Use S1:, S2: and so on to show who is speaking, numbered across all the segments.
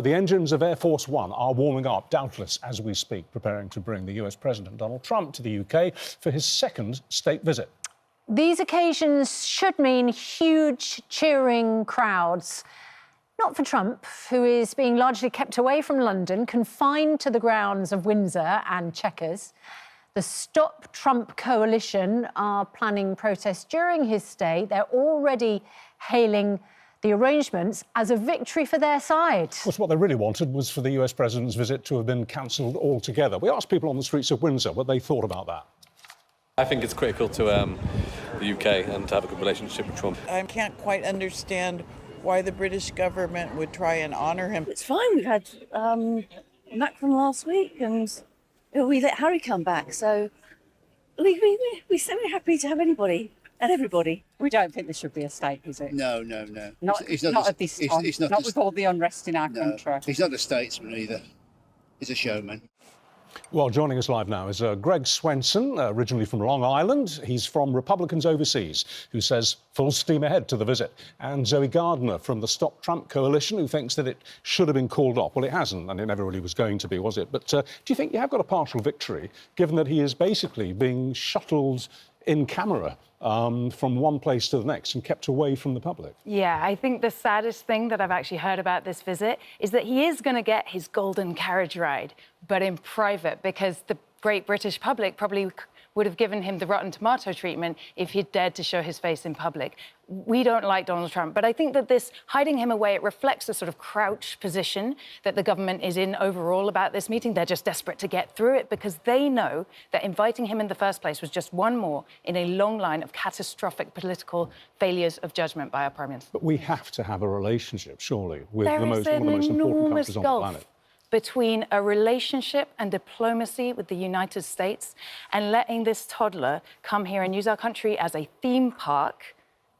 S1: The engines of Air Force One are warming up, doubtless, as we speak, preparing to bring the US President Donald Trump to the UK for his second state visit.
S2: These occasions should mean huge cheering crowds. Not for Trump, who is being largely kept away from London, confined to the grounds of Windsor and Chequers. The Stop Trump coalition are planning protests during his stay. They're already hailing the arrangements as a victory for their side.
S1: Of course, what they really wanted was for the US President's visit to have been cancelled altogether. We asked people on the streets of Windsor what they thought about that.
S3: I think it's critical to the UK and to have a good relationship with Trump.
S4: I can't quite understand why the British government would try and honour him.
S5: It's fine. We've had Macron last week, and we let Harry come back. So we're so happy to have anybody and everybody.
S6: We don't think this should be a state visit.
S7: No.
S6: Not at this time. Not with all the unrest in our country.
S7: He's not a statesman either. He's a showman.
S1: Well, joining us live now is Greg Swenson, originally from Long Island. He's from Republicans Overseas, who says full steam ahead to the visit. And Zoe Gardner from the Stop Trump coalition, who thinks that it should have been called off. Well, it hasn't, and it never really was going to be, was it? But do you think you have got a partial victory, given that he is basically being shuttled in camera from one place to the next and kept away from the public?
S8: Yeah, I think the saddest thing that I've actually heard about this visit is that he is going to get his golden carriage ride, but in private, because the great British public probably would have given him the rotten tomato treatment if he'd dared to show his face in public. We don't like Donald Trump, but I think that this hiding him away, it reflects the sort of crouched position that the government is in overall about this meeting. They're just desperate to get through it because they know that inviting him in the first place was just one more in a long line of catastrophic political failures of judgment by our Prime Minister.
S1: But we have to have a relationship, surely, with
S8: one of the most important countries on the planet. Between a relationship and diplomacy with the United States and letting this toddler come here and use our country as a theme park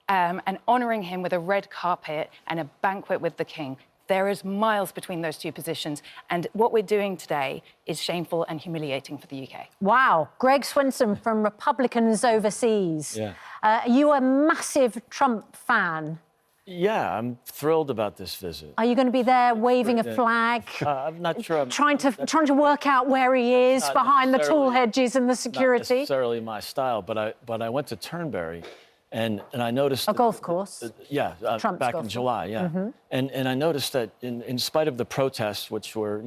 S8: and honouring him with a red carpet and a banquet with the King. There is miles between those two positions, and what we're doing today is shameful and humiliating for the UK.
S2: Wow. Greg Swenson from Republicans Overseas.
S9: Yeah.
S2: Are you a massive Trump fan?
S9: Yeah, I'm thrilled about this visit.
S2: Are you going to be there waving a flag?
S9: I'm not sure.
S2: Trying to work out where he is behind the tall hedges and the security?
S9: Not necessarily my style, but I went to Turnberry, and I noticed
S2: a golf course.
S9: Back in July, yeah.
S2: Mm-hmm.
S9: And I noticed that in spite of the protests, which were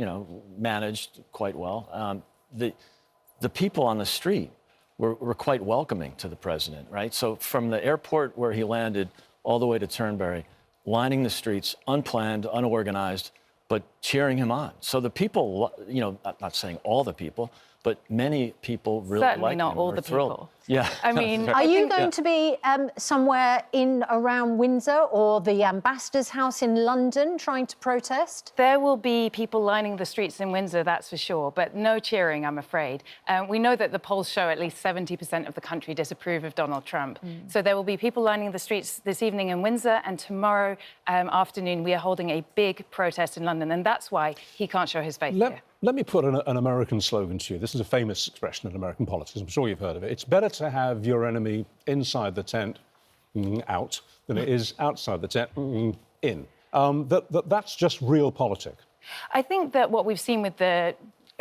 S9: managed quite well, the people on the street were quite welcoming to the president, right? So from the airport where he landed all the way to Turnberry, lining the streets, unplanned, unorganized, but cheering him on. So the people, I'm not saying all the people, but many people really liked him.
S8: Certainly not all the people.
S9: Yeah.
S8: I mean,
S2: are you going to be somewhere in around Windsor or the Ambassador's House in London trying to protest?
S8: There will be people lining the streets in Windsor, that's for sure, but no cheering, I'm afraid. We know that the polls show at least 70% of the country disapprove of Donald Trump. So there will be people lining the streets this evening in Windsor, and tomorrow afternoon we are holding a big protest in London, and that's why he can't show his face here.
S1: Let me put an American slogan to you. This is a famous expression in American politics. I'm sure you've heard of it. It's better to have your enemy inside the tent, out, than it is outside the tent, in. That's just real politics.
S8: I think that what we've seen with the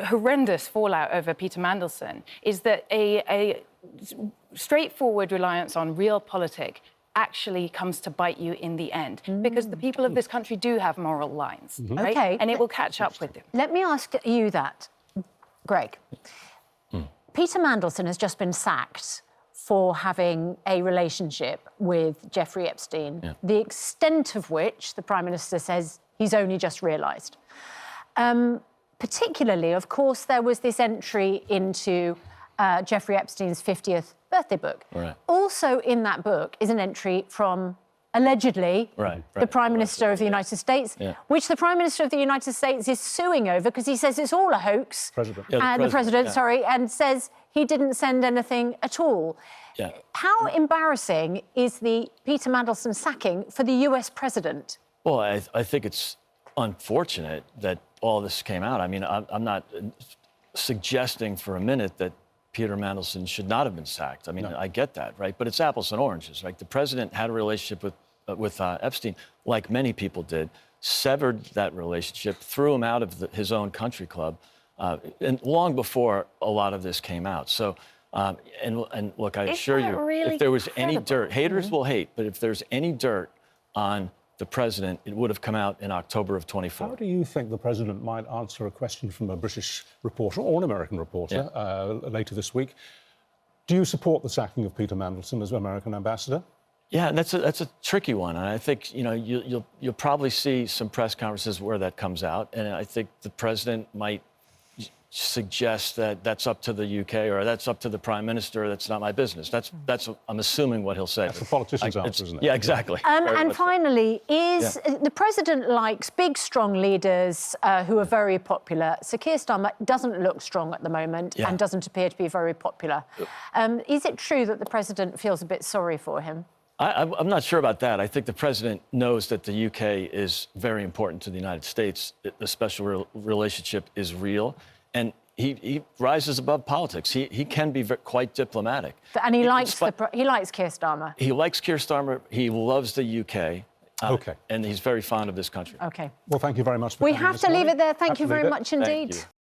S8: horrendous fallout over Peter Mandelson is that a straightforward reliance on realpolitik actually comes to bite you in the end, because the people of this country do have moral lines, right?
S2: Okay.
S8: And it will catch up with them.
S2: Let me ask you that, Greg. Peter Mandelson has just been sacked for having a relationship with Jeffrey Epstein, the extent of which the Prime Minister says he's only just realised. Particularly, of course, there was this entry into Jeffrey Epstein's 50th birthday book.
S9: Right.
S2: Also in that book is an entry from, allegedly, the Prime Minister of the United States, which the Prime Minister of the United States is suing over because he says it's all a hoax. The President, and says he didn't send anything at all.
S9: Yeah.
S2: How embarrassing is the Peter Mandelson sacking for the US President?
S9: Well, I think it's unfortunate that all this came out. I mean, I'm not suggesting for a minute that Peter Mandelson should not have been sacked. I mean, I get that, right? But it's apples and oranges, right? The president had a relationship with Epstein, like many people did. severed that relationship, threw him out of his own country club, and long before a lot of this came out. So, and look, I assure you,
S8: really
S9: if there was any
S8: credible?
S9: dirt, haters will hate, but if there's any dirt on the president, it would have come out in October of 24.
S1: How do you think the president might answer a question from a British reporter or an American reporter later this week? Do you support the sacking of Peter Mandelson as American ambassador?
S9: Yeah, and that's a tricky one, and I think you'll probably see some press conferences where that comes out, and I think the president might suggest that that's up to the UK or that's up to the Prime Minister. That's not my business. That's I'm assuming what he'll say.
S1: That's the politician's answer, isn't it?
S9: Yeah, exactly.
S2: And finally, the president likes big, strong leaders who are very popular. So Keir Starmer doesn't look strong at the moment and doesn't appear to be very popular. Is it true that the president feels a bit sorry for him?
S9: I'm not sure about that. I think the president knows that the UK is very important to the United States. The special relationship is real, and he rises above politics. He can be quite diplomatic.
S2: And he likes Keir Starmer.
S9: He likes Keir Starmer. He loves the UK.
S1: OK.
S9: And he's very fond of this country.
S2: OK.
S1: Well, thank you very much for
S2: We
S1: coming
S2: have
S1: this
S2: to leave
S1: morning.
S2: it there. Thank you very much indeed.
S9: Thank you.